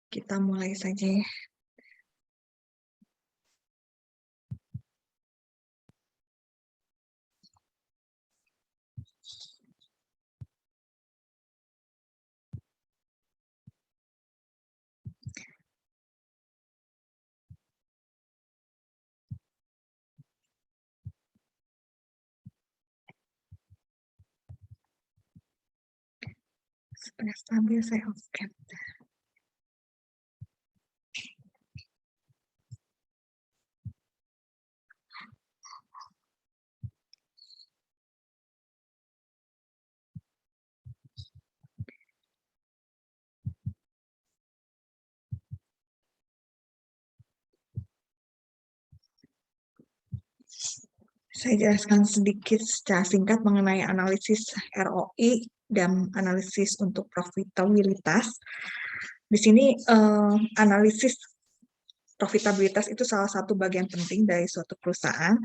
Kita mulai saja ya. Supaya stabil saya off cam. Saya jelaskan sedikit secara singkat mengenai analisis ROI dan analisis untuk profitabilitas. Di sini analisis profitabilitas itu salah satu bagian penting dari suatu perusahaan.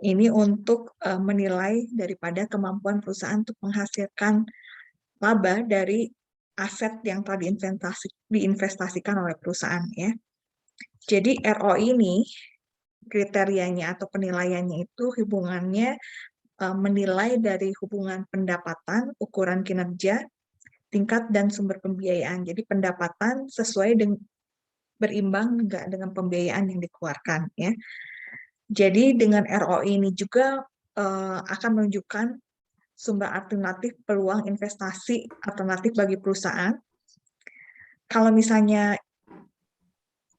Ini untuk menilai daripada kemampuan perusahaan untuk menghasilkan laba dari aset yang telah diinvestasikan oleh perusahaan ya. Jadi ROI ini kriterianya atau penilaiannya itu hubungannya menilai dari hubungan pendapatan, ukuran kinerja, tingkat dan sumber pembiayaan. Jadi pendapatan sesuai dengan berimbang enggak dengan pembiayaan yang dikeluarkan ya. Jadi dengan ROI ini juga akan menunjukkan sumber alternatif peluang investasi alternatif bagi perusahaan. Kalau misalnya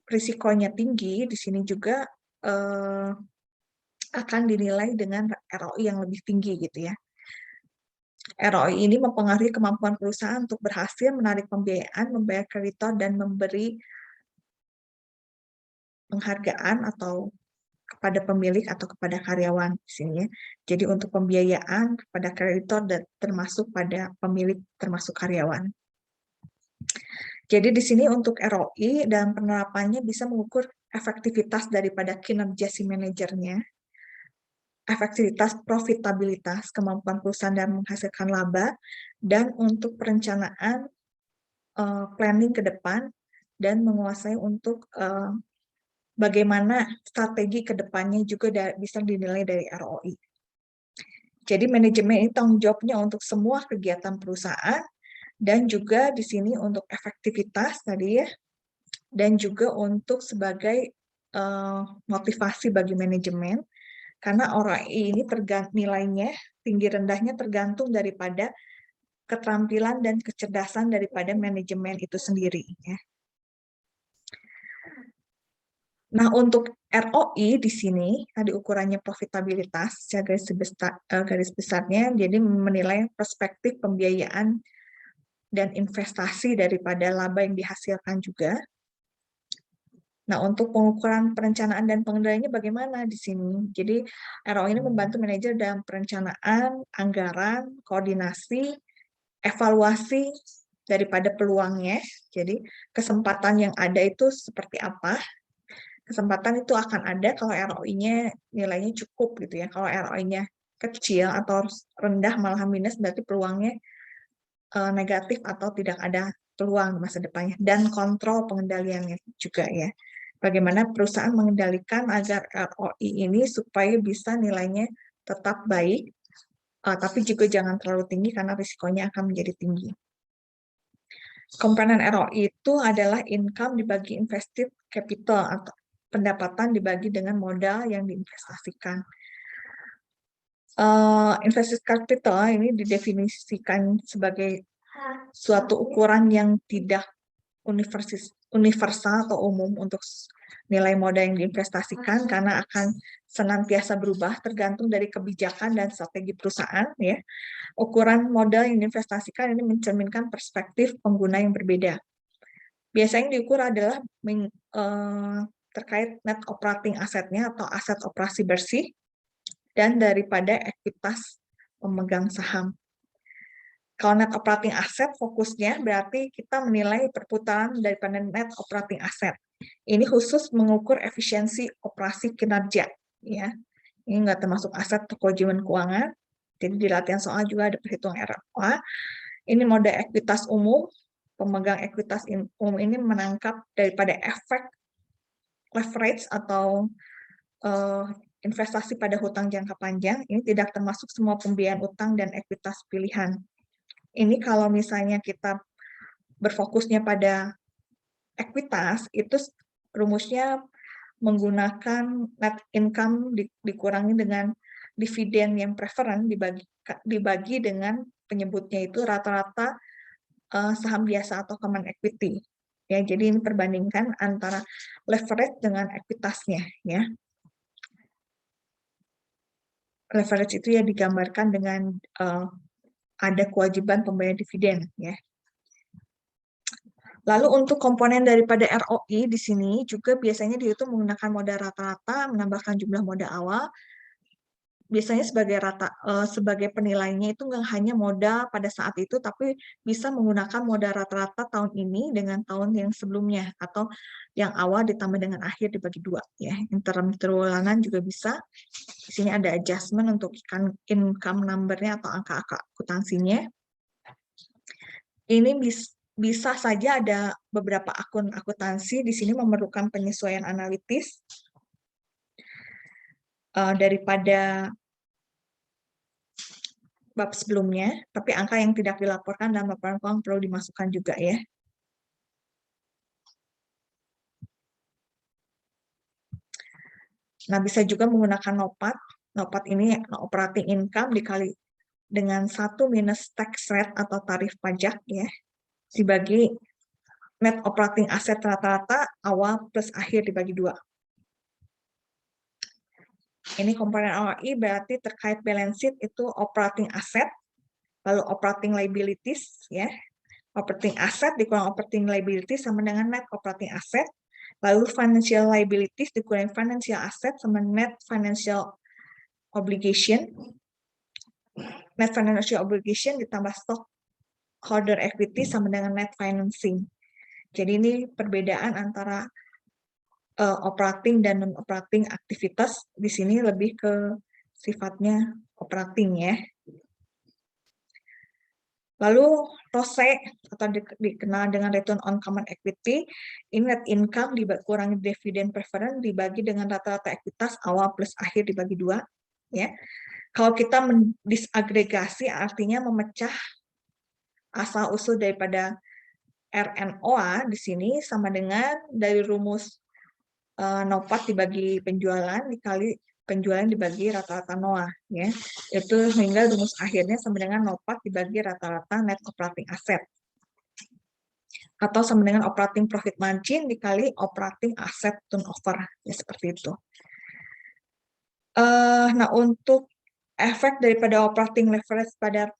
risikonya tinggi, di sini juga akan dinilai dengan ROI yang lebih tinggi gitu ya. ROI ini mempengaruhi kemampuan perusahaan untuk berhasil menarik pembiayaan, membayar kreditor, dan memberi penghargaan atau kepada pemilik atau kepada karyawan di sini ya. Jadi untuk pembiayaan kepada kreditor dan termasuk pada pemilik termasuk karyawan. Jadi di sini untuk ROI dan penerapannya bisa mengukur efektivitas daripada kinerja si manajernya, efektivitas profitabilitas, kemampuan perusahaan dalam menghasilkan laba, dan untuk perencanaan planning ke depan, dan menguasai untuk bagaimana strategi ke depannya juga bisa dinilai dari ROI. Jadi manajemen ini tanggung jawabnya untuk semua kegiatan perusahaan, dan juga di sini untuk efektivitas tadi ya, dan juga untuk sebagai motivasi bagi manajemen, karena ROI ini nilainya tinggi rendahnya tergantung daripada keterampilan dan kecerdasan daripada manajemen itu sendiri ya. Nah, untuk ROI di sini tadi ukurannya profitabilitas secara garis besarnya, jadi menilai perspektif pembiayaan dan investasi daripada laba yang dihasilkan juga. Nah, untuk pengukuran perencanaan dan pengendaliannya bagaimana di sini? Jadi, ROI ini membantu manajer dalam perencanaan, anggaran, koordinasi, evaluasi daripada peluangnya. Jadi, kesempatan yang ada itu seperti apa? Kesempatan itu akan ada kalau ROI-nya nilainya cukup gitu ya. Kalau ROI-nya kecil atau rendah malahan minus, berarti peluangnya negatif atau tidak ada peluang di masa depannya. Dan kontrol pengendaliannya juga ya. Bagaimana perusahaan mengendalikan agar ROI ini supaya bisa nilainya tetap baik, tapi juga jangan terlalu tinggi karena risikonya akan menjadi tinggi. Komponen ROI itu adalah income dibagi invested capital atau pendapatan dibagi dengan modal yang diinvestasikan. Invested capital ini didefinisikan sebagai suatu ukuran yang tidak universal atau umum untuk nilai modal yang diinvestasikan karena akan senantiasa berubah tergantung dari kebijakan dan strategi perusahaan ya. Ukuran modal yang diinvestasikan ini mencerminkan perspektif pengguna yang berbeda. Biasanya yang diukur adalah terkait net operating asetnya atau aset operasi bersih dan daripada ekuitas pemegang saham. Kalau net operating asset fokusnya berarti kita menilai perputaran daripada net operating asset. Ini khusus mengukur efisiensi operasi kinerja ya. Ini nggak termasuk aset kewajiban keuangan. Jadi di latihan soal juga ada perhitungan ROA. Ini mode ekuitas umum pemegang ekuitas umum ini menangkap daripada efek leverage atau investasi pada hutang jangka panjang, ini tidak termasuk semua pembiayaan utang dan ekuitas pilihan. Ini kalau misalnya kita berfokusnya pada ekuitas, itu rumusnya menggunakan net income dikurangi dengan dividen yang preferen dibagi dengan penyebutnya itu rata-rata saham biasa atau common equity. Ya, jadi ini perbandingkan antara leverage dengan ekuitasnya, ya. Leverage itu ya digambarkan dengan ada kewajiban pembayaran dividen, ya. Lalu untuk komponen daripada ROI di sini juga biasanya dihitung menggunakan modal rata-rata, menambahkan jumlah modal awal. Biasanya sebagai penilainya itu nggak hanya modal pada saat itu, tapi bisa menggunakan modal rata-rata tahun ini dengan tahun yang sebelumnya, atau yang awal ditambah dengan akhir dibagi 2. Ya. Interim terulangan juga bisa. Di sini ada adjustment untuk income number-nya atau angka-angka akuntansinya. Ini bisa saja ada beberapa akun akuntansi di sini memerlukan penyesuaian analitis daripada bab sebelumnya, tapi angka yang tidak dilaporkan dalam laporan keuangan perlu dimasukkan juga, ya. Nah, bisa juga menggunakan NOPAT. NOPAT ini operating income dikali dengan 1 minus tax rate atau tarif pajak, ya, dibagi net operating asset rata-rata awal plus akhir dibagi 2. Ini komponen ROI berarti terkait balance sheet itu operating asset, lalu operating liabilities, ya. Operating asset dikurang operating liabilities sama dengan net operating asset, lalu financial liabilities dikurang financial asset sama net financial obligation. Net financial obligation ditambah stockholder equity sama dengan net financing. Jadi ini perbedaan antara operating dan non-operating aktivitas. Di sini lebih ke sifatnya operating, ya. Lalu ROCE atau dikenal dengan return on common equity, ini net income dikurangi dividen preferen dibagi dengan rata-rata ekuitas awal plus akhir dibagi 2, ya. Kalau kita mendisagregasi artinya memecah asal usul daripada RNOA di sini sama dengan dari rumus NOPAT dibagi penjualan dikali penjualan dibagi rata-rata NOA, ya. Itu sehingga rumus akhirnya sama dengan NOPAT dibagi rata-rata net operating asset. Atau sama dengan operating profit margin dikali operating asset turnover, ya, seperti itu. Nah, untuk efek daripada operating leverage pada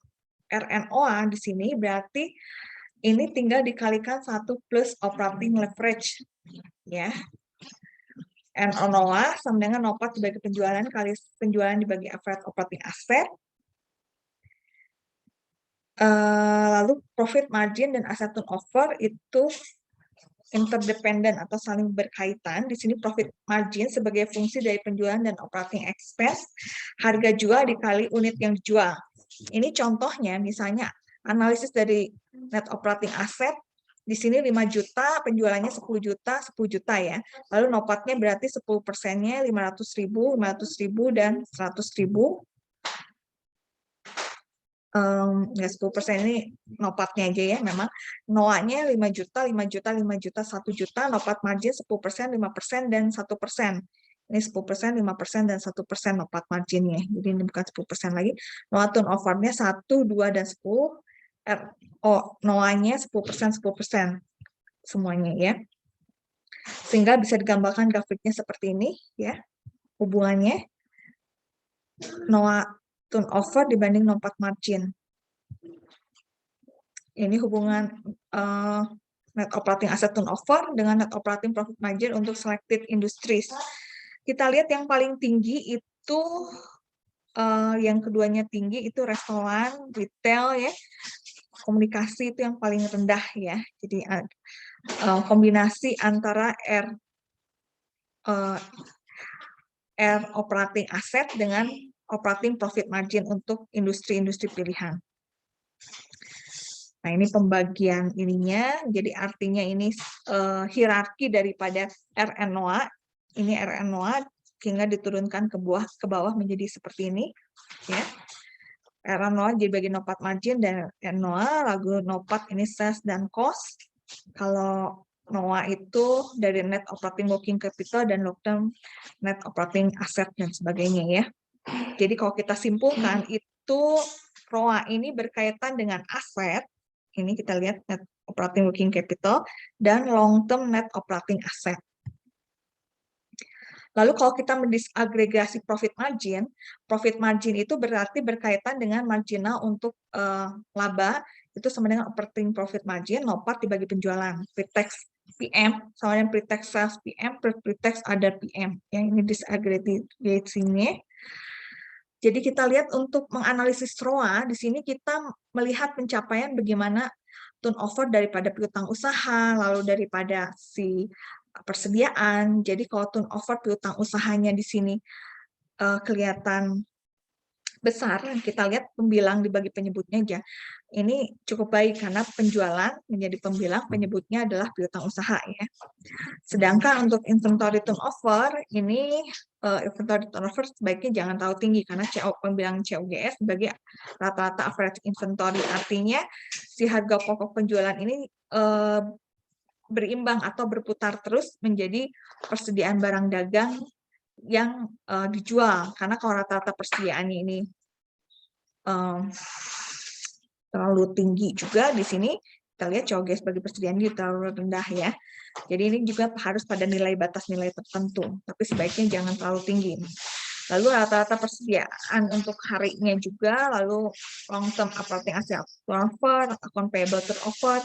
RNOA di sini berarti ini tinggal dikalikan 1 plus operating leverage, ya. RNOA sama dengan NOPAT dibagi penjualan kali penjualan dibagi average operating asset. Lalu profit margin dan asset turnover itu interdependent atau saling berkaitan. Di sini profit margin sebagai fungsi dari penjualan dan operating expense, harga jual dikali unit yang dijual. Ini contohnya misalnya analisis dari net operating asset, di sini 5 juta, penjualannya 10 juta, 10 juta, ya. Lalu NOPAT-nya berarti 10%-nya 500.000, 500.000, dan 100.000. Ya 10% ini NOPAT-nya aja, ya, memang NOA-nya 5 juta, 5 juta, 5 juta, 1 juta, NOPAT margin 10%, 5%, dan 1%. Ini 10%, 5%, dan 1% NOPAT marginnya. Jadi ini bukan 10% lagi. NOA turnover-nya 1, 2, dan 10. NOA-nya 10%, 10%. Semuanya, ya. Sehingga bisa digambarkan grafiknya seperti ini, ya. Hubungannya NOA turnover dibanding NOPAT margin. Ini hubungan net operating asset turnover dengan net operating profit margin untuk selected industries. Kita lihat yang paling tinggi itu, yang keduanya tinggi itu restoran, retail, ya. Komunikasi itu yang paling rendah, ya. Jadi kombinasi antara R operating asset dengan operating profit margin untuk industri-industri pilihan. Nah, Nah, ini pembagian ininya, jadi artinya ini hierarki daripada RNOA. Ini RNOA sehingga diturunkan ke bawah menjadi seperti ini, ya. RNOA jadi bagi nopat margin dan NOA, lalu nopat ini sales dan cost. Kalau NOA itu dari net operating working capital dan long term net operating asset dan sebagainya, ya. Jadi kalau kita simpulkan itu ROA ini berkaitan dengan aset. Ini kita lihat net operating working capital dan long term net operating asset. Lalu kalau kita mendisagregasi profit margin itu berarti berkaitan dengan marginal untuk laba, itu sama dengan operating profit margin, nopat dibagi penjualan, pre-tax PM, sama dengan pre-tax sales PM, pre-tax other PM. Yang ini disaggregasinya. Jadi kita lihat untuk menganalisis ROA, di sini kita melihat pencapaian bagaimana turnover daripada piutang usaha, lalu daripada si persediaan. Jadi kalau turnover piutang usahanya di sini kelihatan besar, kita lihat pembilang dibagi penyebutnya aja. Ini cukup baik karena penjualan menjadi pembilang, penyebutnya adalah piutang usaha, ya. Sedangkan untuk inventory turnover, ini inventory turnover sebaiknya jangan terlalu tinggi karena pembilang COGS sebagai rata-rata average inventory. Artinya si harga pokok penjualan ini berimbang atau berputar terus menjadi persediaan barang dagang yang dijual. Karena kalau rata-rata persediaannya ini terlalu tinggi juga di sini, kita lihat COGS bagi persediaan ini terlalu rendah, ya. Jadi ini juga harus pada nilai batas nilai tertentu, tapi sebaiknya jangan terlalu tinggi. Lalu rata-rata persediaan untuk harinya juga, lalu long term operating asset turnover, account payable turnover,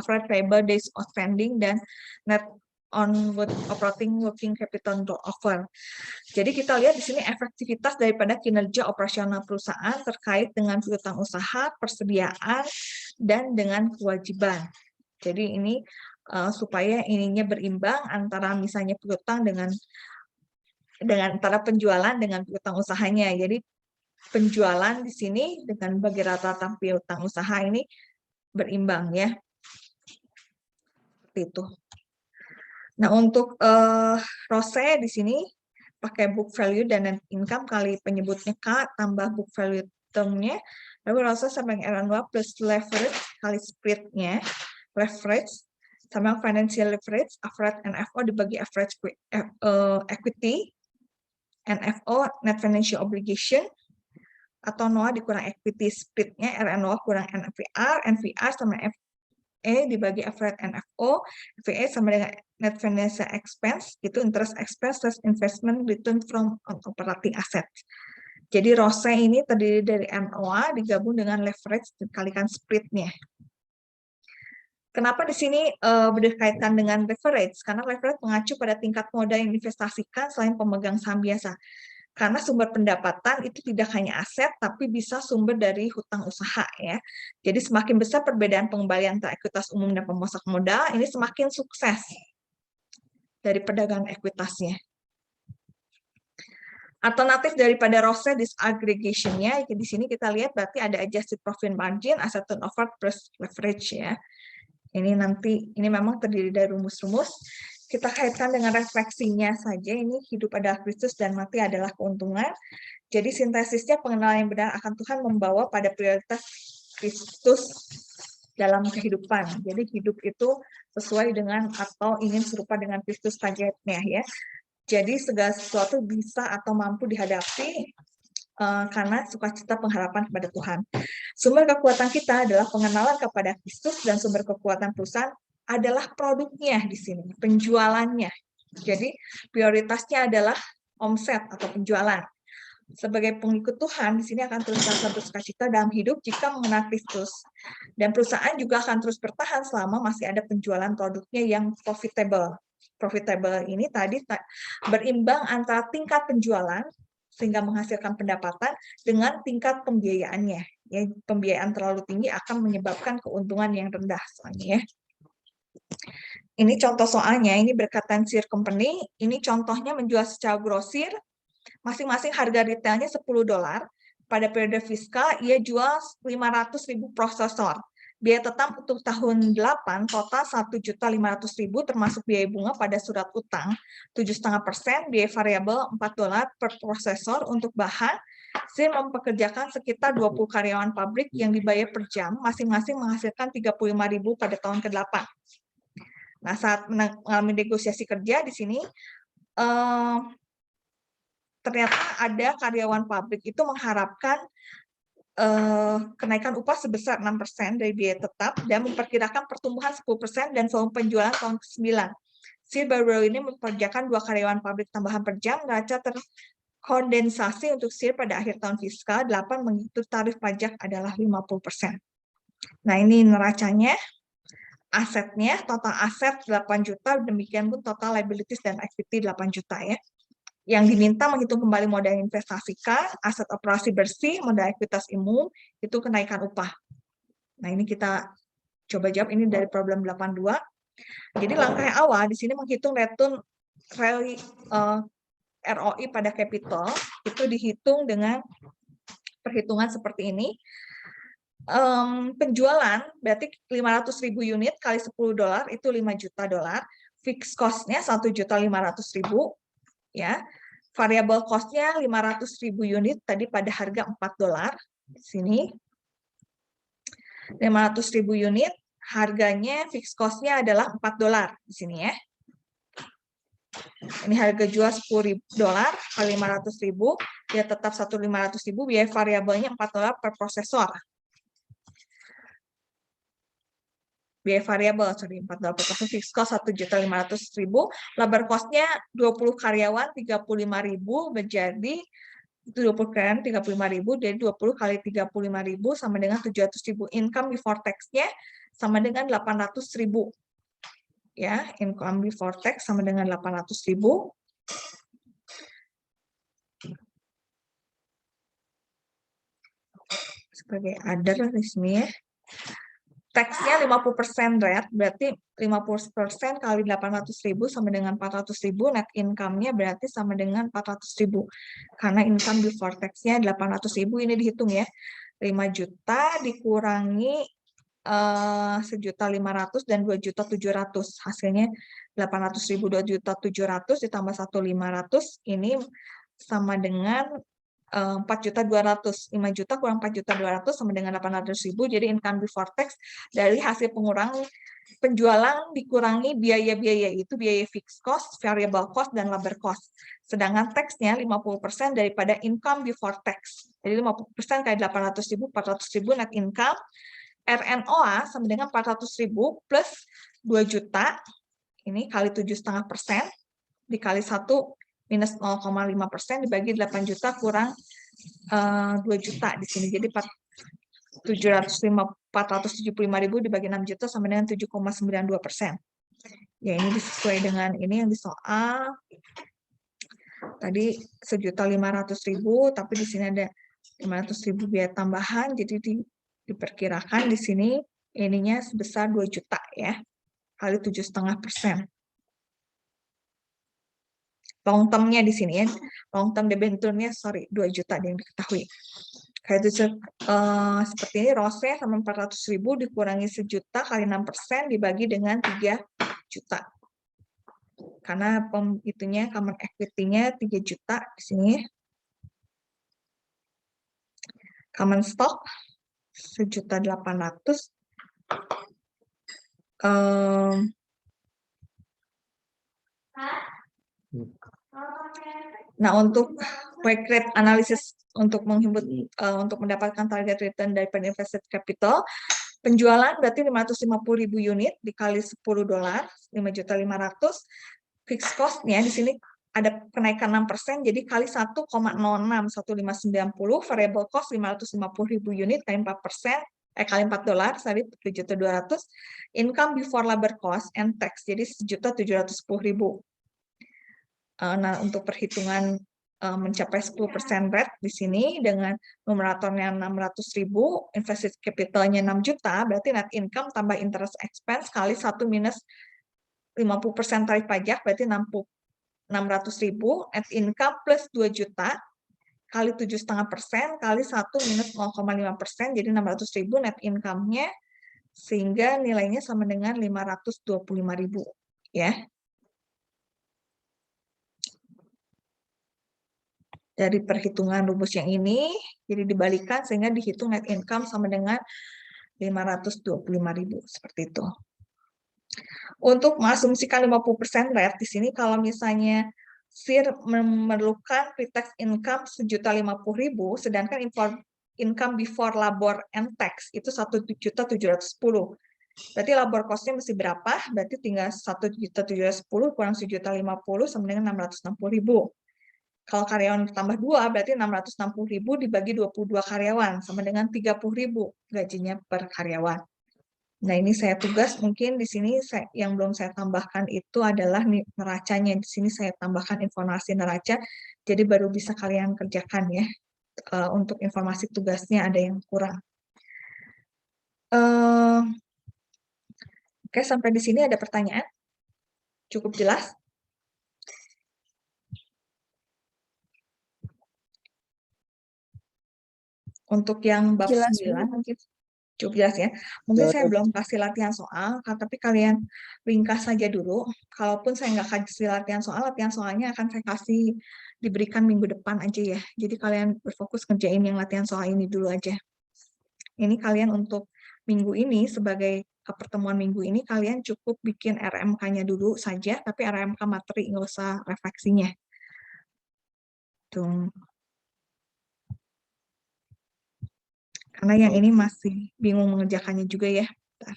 average payable days outstanding, dan net operating working capital turnover. Jadi kita lihat di sini efektivitas daripada kinerja operasional perusahaan terkait dengan piutang usaha, persediaan, dan dengan kewajiban. Jadi ini supaya ininya berimbang antara misalnya piutang dengan antara penjualan dengan piutang usahanya. Jadi penjualan di sini dengan bagi rata-rata piutang usaha ini berimbang, ya. Seperti itu. Nah, untuk ROCE di sini pakai book value dan net income kali penyebutnya K tambah book value termnya, lalu ROCE sama dengan R2 plus leverage kali spread-nya, leverage sama financial leverage, average NFO dibagi average equity, NFO net financial obligation, atau NOA dikurang equity split-nya, RNOA kurang NVR, NVR sama FE dibagi average NFO, FE sama dengan net financial expense, itu interest expense plus investment return from operating asset. Jadi ROCE ini terdiri dari NOA digabung dengan leverage dikalikan split-nya. Kenapa di sini berkaitan dengan leverage? Karena leverage mengacu pada tingkat modal yang diinvestasikan selain pemegang saham biasa. Karena sumber pendapatan itu tidak hanya aset, tapi bisa sumber dari hutang usaha, ya. Jadi semakin besar perbedaan pengembalian antara ekuitas umum dan pemasok modal, ini semakin sukses dari perdagangan ekuitasnya. Alternatif daripada ROCE disaggregation-nya, di sini kita lihat berarti ada adjusted profit margin, asset turnover plus leverage, ya. Ini nanti, ini memang terdiri dari rumus-rumus. Kita kaitkan dengan refleksinya saja, ini hidup adalah Kristus dan mati adalah keuntungan. Jadi sintesisnya pengenalan yang benar akan Tuhan membawa pada prioritas Kristus dalam kehidupan. Jadi hidup itu sesuai dengan atau ingin serupa dengan Kristus targetnya, ya. Jadi segala sesuatu bisa atau mampu dihadapi karena sukacita pengharapan kepada Tuhan. Sumber kekuatan kita adalah pengenalan kepada Kristus dan sumber kekuatan perusahaan adalah produknya di sini, penjualannya. Jadi prioritasnya adalah omset atau penjualan. Sebagai pengikut Tuhan, di sini akan terus bersukacita dalam hidup jika mengenal Kristus. Dan perusahaan juga akan terus bertahan selama masih ada penjualan produknya yang profitable. Profitable ini tadi berimbang antara tingkat penjualan sehingga menghasilkan pendapatan dengan tingkat pembiayaannya. Ya, pembiayaan terlalu tinggi akan menyebabkan keuntungan yang rendah soalnya, ya. Ini contoh soalnya, ini berkaitan share company, ini contohnya menjual secara grosir, masing-masing harga retailnya $10. Pada periode fiskal, ia jual 500.000 prosesor. Biaya tetap untuk tahun 8 total 1.500.000 termasuk biaya bunga pada surat utang 7,5%, biaya variabel $4 per prosesor untuk bahan. SIR mempekerjakan sekitar 20 karyawan pabrik yang dibayar per jam, masing-masing menghasilkan 35.000 pada tahun ke-8. Nah, saat mengalami negosiasi kerja di sini, ternyata ada karyawan pabrik itu mengharapkan kenaikan upah sebesar 6% dari biaya tetap dan memperkirakan pertumbuhan 10% dan volume penjualan tahun ke-9. SIR baru ini mempekerjakan 2 karyawan pabrik tambahan per jam, neraca terkondensasi untuk SIR pada akhir tahun fiskal 8 mengikuti tarif pajak adalah 50%. Nah, ini neracanya, asetnya, total aset 8 juta, demikian pun total liabilities dan equity 8 juta ya. Yang diminta menghitung kembali modal investasikan, aset operasi bersih, modal ekuitas umum, itu kenaikan upah. Nah, ini kita coba jawab, ini dari problem 82. Jadi langkah yang awal di sini menghitung return ROI pada capital, itu dihitung dengan perhitungan seperti ini. Penjualan berarti 500.000 unit kali $10 itu $5 juta. Fixed cost-nya 1.500.000 ya. Variable cost-nya 500.000 unit tadi pada harga $4 di sini. 500.000 unit, harganya fixed cost-nya adalah $4 di sini ya. Ini harga jual $10 kali 500.000, ya tetap 1.500.000, biaya variabelnya $4 per prosesor. Biaya variabel, $4 per prosesor, fixed cost 1.500.000, labor cost-nya 20 karyawan 35.000 menjadi itu 20 karyawan 35.000, jadi 20 kali 35.000 sama dengan 700.000. Income before tax-nya sama dengan 800.000. Ya, income before tax sama dengan 800.000. Sebagai other di sini ya. Tax-nya 50% rate, berarti 50% kali 800.000 sama dengan 400.000, net income-nya berarti sama dengan 400.000. Karena income before tax-nya 800.000, ini dihitung ya. 5 juta dikurangi 1.500.000 dan 2.700.000. Hasilnya 800.000, 2.700.000 ditambah 1.500, ini sama dengan 4.200.000. 5 juta kurang 4.200.000 sama dengan 800.000. Jadi income before tax dari hasil pengurangan penjualan dikurangi biaya-biaya itu, biaya fixed cost, variable cost, dan labor cost. Sedangkan tax-nya 50% daripada income before tax. Jadi 50% kali 800.000, 400.000 net income. RNOA sama dengan 400.000 plus 2 juta, ini kali 7,5%, dikali 1 minus 0,5% dibagi 8 juta kurang 2 juta di sini. Jadi 475.000 dibagi 6 juta sama dengan 7,92%. Ya, ini sesuai dengan ini yang di soal. Tadi 1.500.000, tapi di sini ada 500.000 biaya tambahan, jadi diperkirakan di sini ininya sebesar 2 juta ya, kali 7,5%. Long term-nya di sini ya, long term debenturnya 2 juta yang diketahui. Kayak itu seperti ini, ROSE sama 400.000 dikurangi 1 juta kali 6% dibagi dengan 3 juta. Karena itunya common equity-nya 3 juta di sini. Common stock 1.800.000. Nah, untuk work rate analysis untuk menghimpun untuk mendapatkan target return dari invested capital, penjualan berarti 550.000 unit dikali $10, 5.500.000. Fixed cost-nya di sini ada kenaikan 6%, jadi kali 1,06, 1.590. Variable cost 550.000 unit kali 4%, kali $4, sorry, 7.200. Income before labor cost and tax, jadi 1.710.000. Nah, untuk perhitungan mencapai 10% rate di sini dengan numeratornya 600.000, invested capital-nya 6 juta, berarti net income tambah interest expense kali 1 minus 50% tarif pajak, berarti 600.000, net income plus 2 juta, kali 7,5% kali 1 minus 0,5%, jadi 600.000, net income-nya sehingga nilainya sama dengan 525.000 ya. Dari perhitungan rumus yang ini, jadi dibalikan sehingga dihitung net income sama dengan 525.000 seperti itu. Untuk mengasumsikan 50% rate di sini kalau misalnya SIR memerlukan pre-tax income 1.050.000, sedangkan income before labor and tax itu 1.710.000. Berarti labor cost-nya mesti berapa? Berarti tinggal 1.710.000 kurang 1.050.000 sama dengan 660.000. Kalau karyawan ditambah 2, berarti 660.000 dibagi 22 karyawan, sama dengan 30.000 gajinya per karyawan. Nah, ini saya tugas, mungkin di sini yang belum saya tambahkan itu adalah neracanya. Di sini saya tambahkan informasi neraca, jadi baru bisa kalian kerjakan ya. Untuk informasi tugasnya ada yang kurang. Oke, sampai di sini ada pertanyaan? Cukup jelas? Untuk yang bab Jelas, 9 mungkin cukup jelas ya. Mungkin saya belum kasih latihan soal, tapi kalian ringkas saja dulu. Kalaupun saya nggak kasih latihan soalnya akan saya kasih diberikan minggu depan aja ya. Jadi kalian berfokus kerjain yang latihan soal ini dulu aja. Ini kalian untuk minggu ini, sebagai pertemuan minggu ini, kalian cukup bikin RMK-nya dulu saja, tapi RMK materi, nggak usah refleksinya. Tuh. Karena yang ini masih bingung mengerjakannya juga ya. Bentar.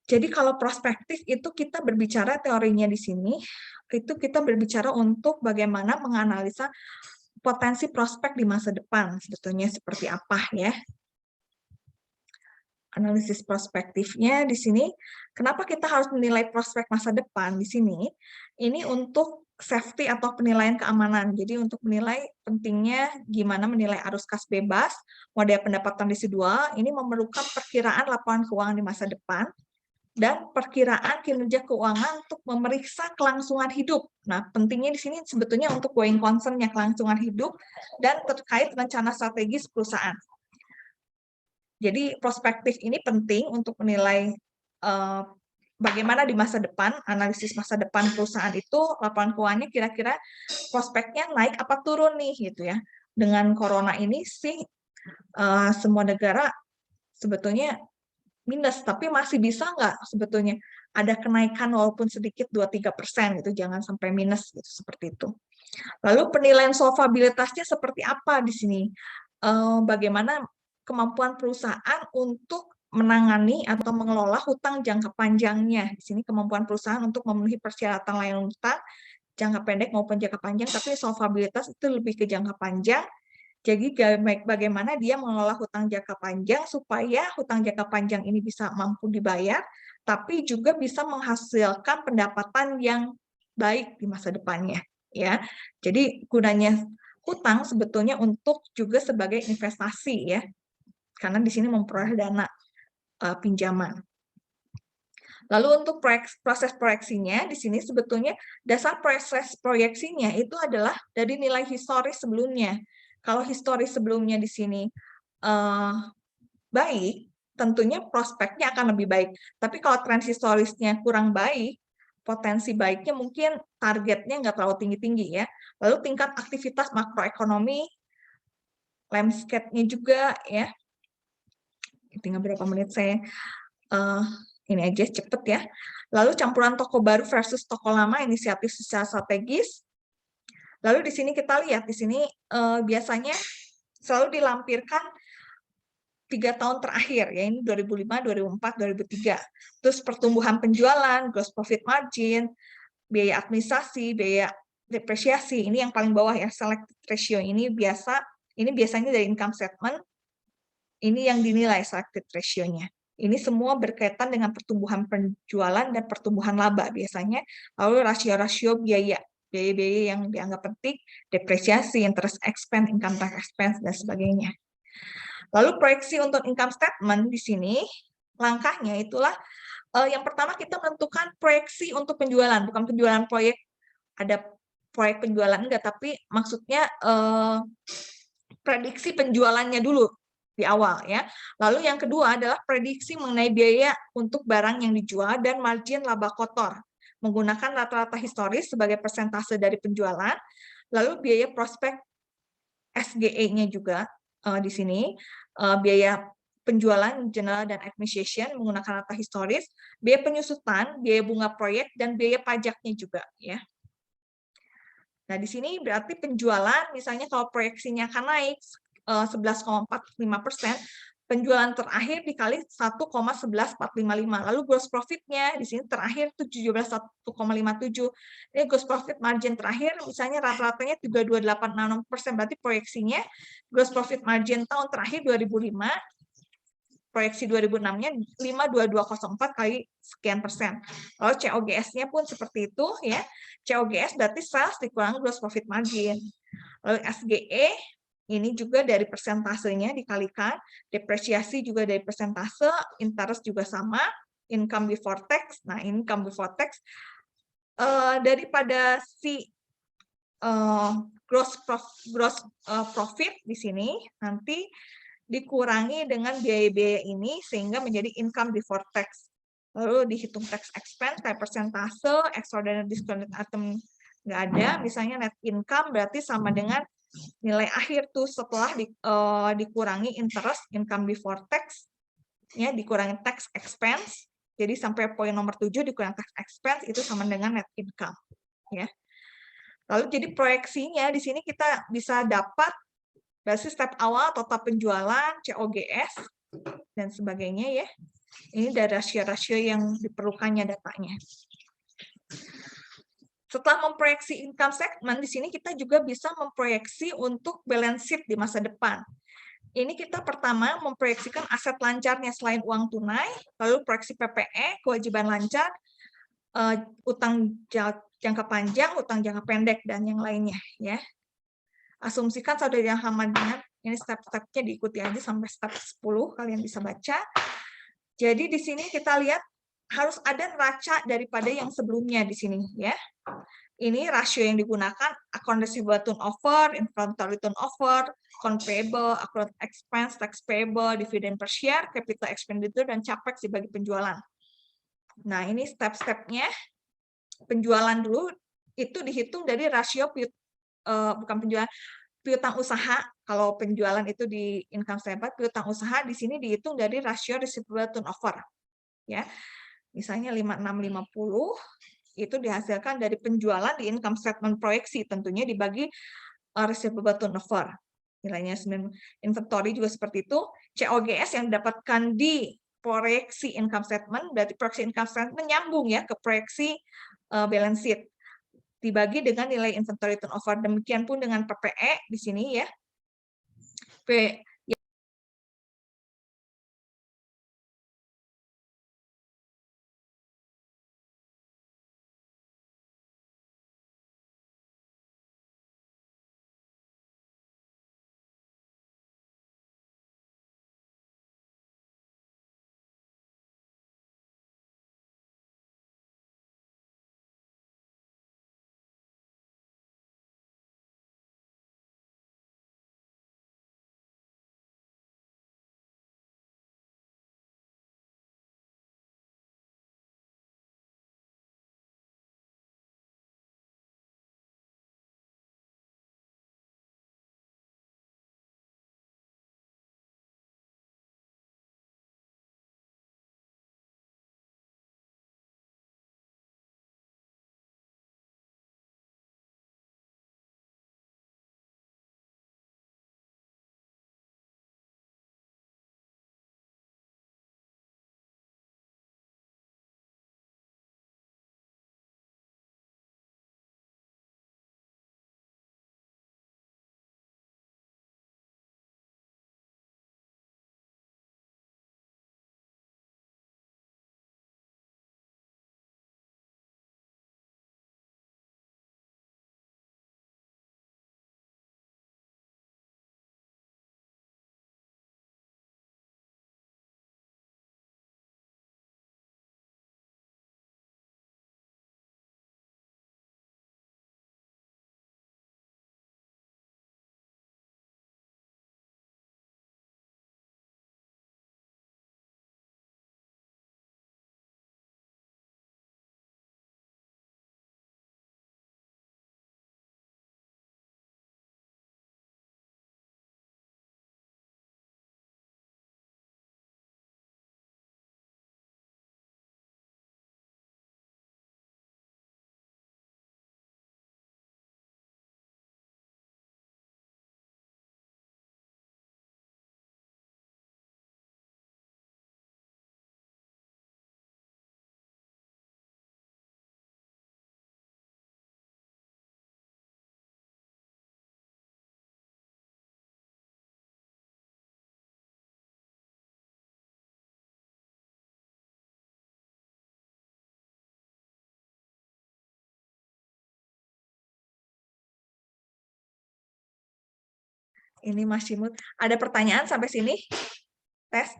Jadi kalau prospektif itu kita berbicara teorinya di sini, itu kita berbicara untuk bagaimana menganalisa potensi prospek di masa depan, sebetulnya seperti apa ya. Analisis prospektifnya di sini, kenapa kita harus menilai prospek masa depan di sini? Ini untuk safety atau penilaian keamanan. Jadi untuk menilai pentingnya gimana menilai arus kas bebas, model pendapatan divisi 2, ini memerlukan perkiraan laporan keuangan di masa depan, dan perkiraan kinerja keuangan untuk memeriksa kelangsungan hidup. Nah, pentingnya di sini sebetulnya untuk going concern-nya kelangsungan hidup dan terkait rencana strategis perusahaan. Jadi prospektif ini penting untuk menilai bagaimana di masa depan, analisis masa depan perusahaan itu, laporan keuangannya kira-kira prospeknya naik apa turun nih gitu ya. Dengan corona ini sih semua negara sebetulnya minus, tapi masih bisa nggak sebetulnya ada kenaikan walaupun sedikit 2-3% gitu, jangan sampai minus gitu, seperti itu. Lalu penilaian solvabilitasnya seperti apa di sini? Bagaimana kemampuan perusahaan untuk menangani atau mengelola hutang jangka panjangnya. Di sini kemampuan perusahaan untuk memenuhi persyaratan layanan hutang jangka pendek maupun jangka panjang, tapi solvabilitas itu lebih ke jangka panjang. Jadi bagaimana dia mengelola hutang jangka panjang supaya hutang jangka panjang ini bisa mampu dibayar, tapi juga bisa menghasilkan pendapatan yang baik di masa depannya. Ya, jadi gunanya hutang sebetulnya untuk juga sebagai investasi ya, karena di sini memperoleh dana pinjaman. Lalu untuk proses proyeksinya, di sini sebetulnya dasar proses proyeksinya itu adalah dari nilai historis sebelumnya. Kalau historis sebelumnya di sini baik, tentunya prospeknya akan lebih baik. Tapi kalau tren historisnya kurang baik, potensi baiknya mungkin targetnya nggak terlalu tinggi-tinggi ya. Lalu tingkat aktivitas makroekonomi, landscape-nya juga ya. Tinggal berapa menit saya ini aja cepet ya. Lalu campuran toko baru versus toko lama, inisiatif secara strategis. Lalu di sini kita lihat, di sini biasanya selalu dilampirkan 3 tahun terakhir, ya ini 2005, 2004, 2003. Terus pertumbuhan penjualan, gross profit margin, biaya administrasi, biaya depresiasi, ini yang paling bawah ya, selected ratio ini biasanya dari income statement, ini yang dinilai selected ratio-nya. Ini semua berkaitan dengan pertumbuhan penjualan dan pertumbuhan laba biasanya, lalu rasio-rasio biaya yang dianggap penting, depresiasi, interest expense, income tax expense, dan sebagainya. Lalu proyeksi untuk income statement di sini, langkahnya itulah yang pertama kita menentukan proyeksi untuk penjualan, bukan penjualan proyek, ada proyek penjualan enggak, tapi maksudnya prediksi penjualannya dulu di awal ya. Lalu yang kedua adalah prediksi mengenai biaya untuk barang yang dijual dan margin laba kotor menggunakan rata-rata historis sebagai persentase dari penjualan. Lalu biaya prospek SGE-nya juga di sini, biaya penjualan general dan administration menggunakan rata historis, biaya penyusutan, biaya bunga proyek, dan biaya pajaknya juga ya. Nah, di sini berarti penjualan, misalnya kalau proyeksinya akan naik 11,45%, penjualan terakhir dikali 1,11455. Lalu gross profit-nya di sini terakhir itu 17,157. Ini gross profit margin terakhir, misalnya rata-ratanya 32,86%, berarti proyeksinya gross profit margin tahun terakhir 2005, proyeksi 2006-nya 52204 kali sekian persen. Lalu COGS-nya pun seperti itu ya. COGS berarti sales dikurangi gross profit margin. Lalu SGE ini juga dari persentasenya dikalikan, depresiasi juga dari persentase, interest juga sama, income before tax. Nah, income before tax daripada si gross profit di sini nanti dikurangi dengan biaya-biaya ini sehingga menjadi income before tax. Lalu dihitung tax expense kayak persentase, extraordinary discounted item nggak ada, misalnya net income berarti sama dengan nilai akhir tuh setelah dikurangi interest, income before tax, ya dikurangi tax expense. Jadi sampai poin nomor 7 dikurangi tax expense itu sama dengan net income, ya. Lalu jadi proyeksinya di sini kita bisa dapat basis step awal, total penjualan, COGS, dan sebagainya ya. Ini dari rasio-rasio yang diperlukannya datanya. Setelah memproyeksi income statement, di sini kita juga bisa memproyeksi untuk balance sheet di masa depan. Ini kita pertama memproyeksikan aset lancarnya selain uang tunai, lalu proyeksi PPE, kewajiban lancar, utang jangka panjang, utang jangka pendek, dan yang lainnya. Ya. Asumsikan saldo yang sama dengan ini step-stepnya diikuti aja sampai step 10, kalian bisa baca. Jadi di sini kita lihat harus ada neraca daripada yang sebelumnya di sini ya. Ini rasio yang digunakan account receivable turnover, inventory turnover, account payable, account expense, tax payable, dividend per share, capital expenditure, dan capex dibagi penjualan. Nah, ini step-stepnya penjualan dulu itu dihitung dari rasio bukan penjualan, piutang usaha. Kalau penjualan itu di income statement, piutang usaha di sini dihitung dari rasio receivable turnover. Ya. Misalnya 5650 itu dihasilkan dari penjualan di income statement proyeksi, tentunya dibagi receivable turnover. Nilainya inventory juga seperti itu. COGS yang didapatkan di proyeksi income statement, berarti proyeksi income statement nyambung ya ke proyeksi balance sheet. Dibagi dengan nilai inventory turnover. Demikian pun dengan PPE di sini ya. Ini masih ada pertanyaan sampai sini? Tes.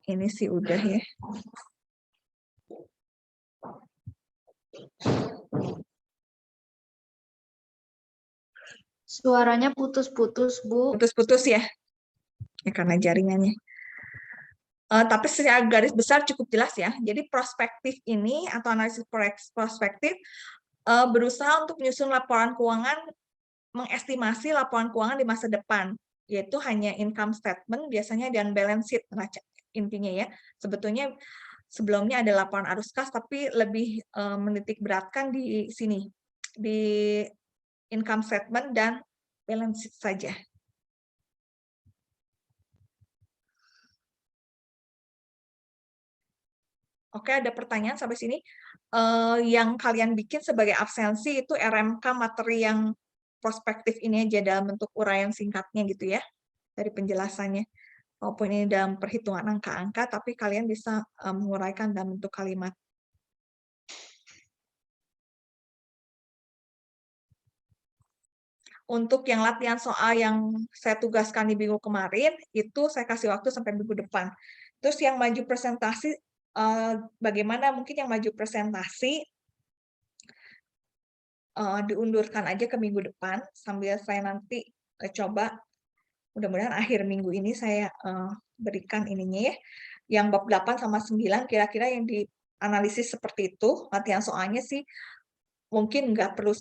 Ini sih udah ya. Suaranya putus-putus, Bu. Putus-putus ya. Ya karena jaringannya. Tapi secara garis besar cukup jelas ya. Jadi prospektif ini atau analisis prospektif berusaha untuk menyusun laporan keuangan, mengestimasi laporan keuangan di masa depan, yaitu hanya income statement biasanya dan balance sheet intinya ya. Sebetulnya sebelumnya ada laporan arus kas, tapi lebih menitik beratkan di sini, di income statement dan balance sheet saja. Oke, ada pertanyaan sampai sini. Yang kalian bikin sebagai absensi itu RMK materi yang prospektif ini aja dalam bentuk uraian singkatnya gitu ya, dari penjelasannya. Walaupun ini dalam perhitungan angka-angka, tapi kalian bisa menguraikan dalam bentuk kalimat. Untuk yang latihan soal yang saya tugaskan di minggu kemarin, itu saya kasih waktu sampai minggu depan. Terus yang maju presentasi, bagaimana mungkin yang maju presentasi diundurkan aja ke minggu depan, sambil saya nanti coba, mudah-mudahan akhir minggu ini saya berikan ininya ya, yang bab 8 sama 9 kira-kira yang dianalisis seperti itu, latihan soalnya sih mungkin nggak perlu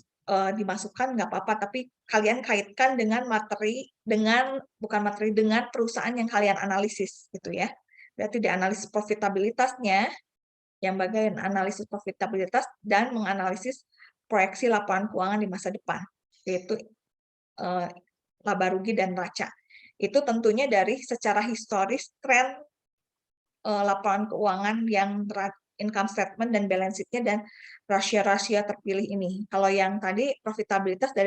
dimasukkan, nggak apa-apa, tapi kalian kaitkan dengan dengan perusahaan yang kalian analisis gitu ya. Berarti dianalisis profitabilitasnya, yang bagian analisis profitabilitas dan menganalisis proyeksi laporan keuangan di masa depan, yaitu laba rugi dan neraca. Itu tentunya dari secara historis tren laporan keuangan yang income statement dan balance sheet-nya dan rasio-rasio terpilih ini. Kalau yang tadi profitabilitas dari